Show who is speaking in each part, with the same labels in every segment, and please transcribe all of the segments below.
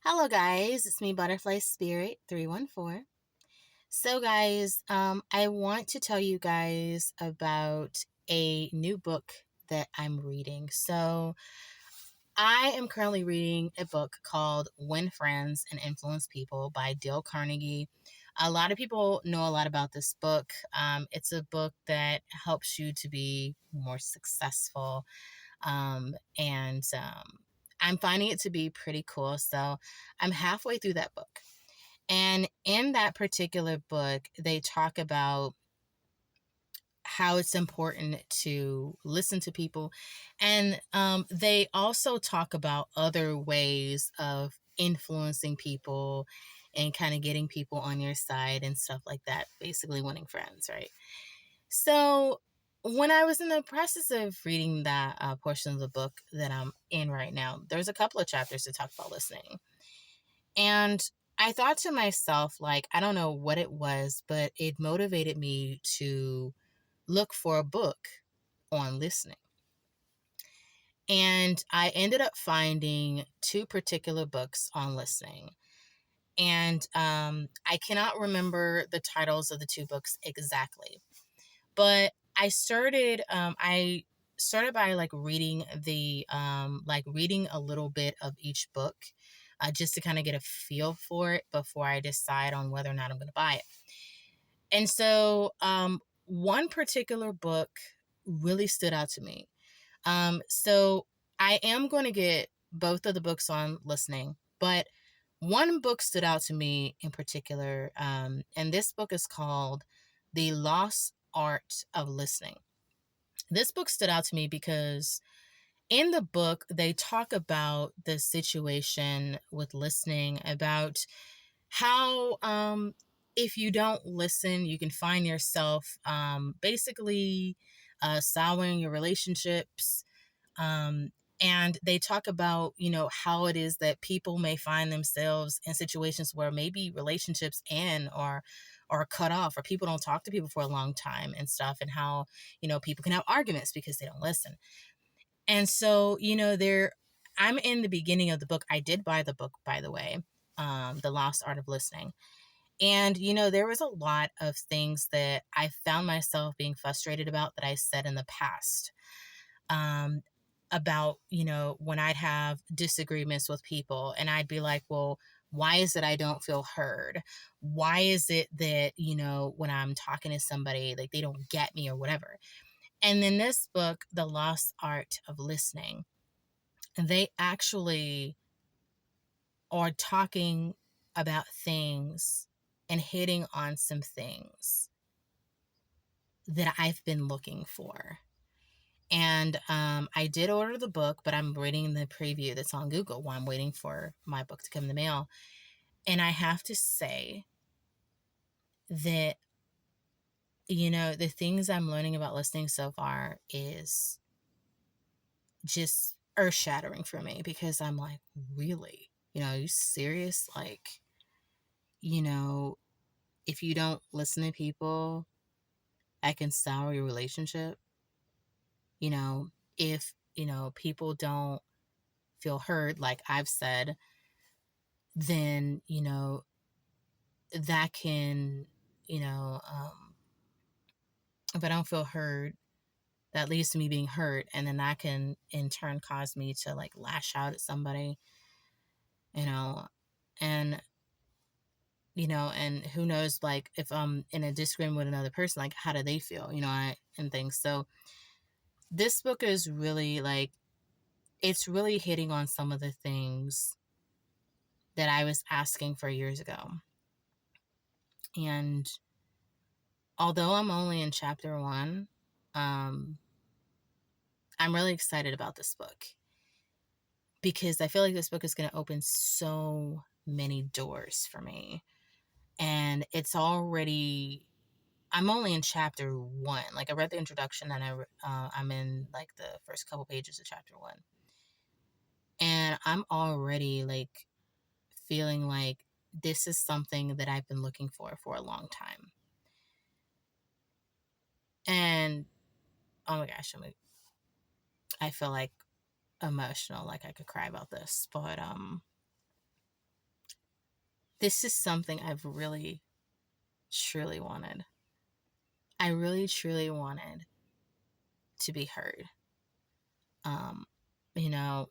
Speaker 1: Hello, guys. It's me, Butterfly Spirit 314. So, guys, I want to tell you guys about a new book that I'm reading. I am currently reading a book called Win Friends and Influence People by Dale Carnegie. A lot of people know a lot about this book. It's a book that helps you to be more successful. And I'm finding it to be pretty cool. So I'm halfway through that book. And in that particular book, they talk about how it's important to listen to people. And they also talk about other ways of influencing people and kind of getting people on your side and stuff like that, basically winning friends, right? So, when I was in the process of reading that portion of the book that I'm in right now, there's a couple of chapters to talk about listening. And I thought to myself, like, I don't know what it was, but it motivated me to look for a book on listening. And I ended up finding two particular books on listening. And I cannot remember the titles of the two books exactly, but I started by like reading reading a little bit of each book, just to kind of get a feel for it before I decide on whether or not I'm going to buy it. And so one particular book really stood out to me. So I am going to get both of the books on listening, but one book stood out to me in particular, and this book is called The Lost Art of Listening. This book stood out to me because in the book, they talk about the situation with listening, about how if you don't listen, you can find yourself basically souring your relationships. Um, and they talk about, how it is that people may find themselves in situations where maybe relationships end or cut off, or people don't talk to people for a long time and stuff, and how, people can have arguments because they don't listen. And so, I'm in the beginning of the book. I did buy the book, by the way, The Lost Art of Listening. And, there was a lot of things that I found myself being frustrated about that I said in the past. Um, about, when I'd have disagreements with people and I'd be like, well, why is it I don't feel heard? Why is it that, when I'm talking to somebody, like they don't get me or whatever? And in this book, The Lost Art of Listening, they actually are talking about things and hitting on some things that I've been looking for. And I did order the book, but I'm reading the preview that's on Google while I'm waiting for my book to come in the mail. And I have to say that, the things I'm learning about listening so far is just earth shattering for me, because I'm like, really? Are you serious? Like, you know, if you don't listen to people, that can sour your relationship. You know, if, people don't feel heard, like I've said, then, that can, you know, if I don't feel heard, that leads to me being hurt. And then that can in turn cause me to like lash out at somebody, you know, and, and who knows, like if I'm in a disagreement with another person, like how do they feel, and things. So this book is really like, it's really hitting on some of the things that I was asking for years ago. And although I'm only in chapter one, um, I'm really excited about this book because I feel like this book is going to open so many doors for me. And I'm only in chapter one. Like I read the introduction and I'm in like the first couple pages of chapter one. And I'm already like feeling like this is something that I've been looking for a long time. And oh my gosh, I feel like emotional, like I could cry about this. But this is something I've really, truly wanted. I really, truly wanted to be heard. Um,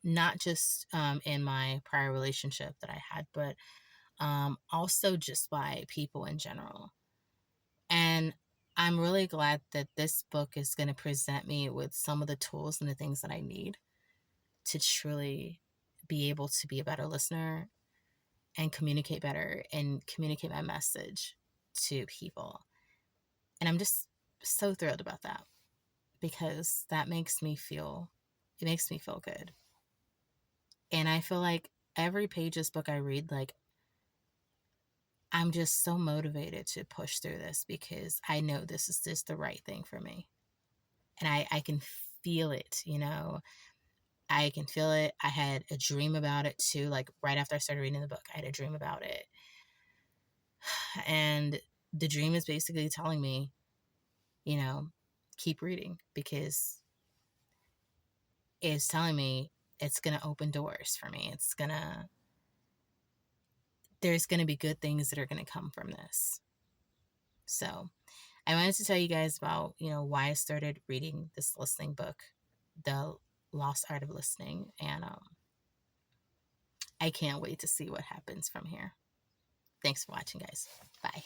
Speaker 1: not just in my prior relationship that I had, but also just by people in general. And I'm really glad that this book is going to present me with some of the tools and the things that I need to truly be able to be a better listener and communicate better and communicate my message to people. And I'm just so thrilled about that because that makes me feel good. And I feel like every page of this book I read, like, I'm just so motivated to push through this because I know this is just the right thing for me. And I can feel it, I can feel it. I had a dream about it too. Like right after I started reading the book, I had a dream about it. And the dream is basically telling me, you know, keep reading because it's telling me it's going to open doors for me. There's going to be good things that are going to come from this. So I wanted to tell you guys about, why I started reading this listening book, The Lost Art of Listening. And I can't wait to see what happens from here. Thanks for watching, guys. Bye.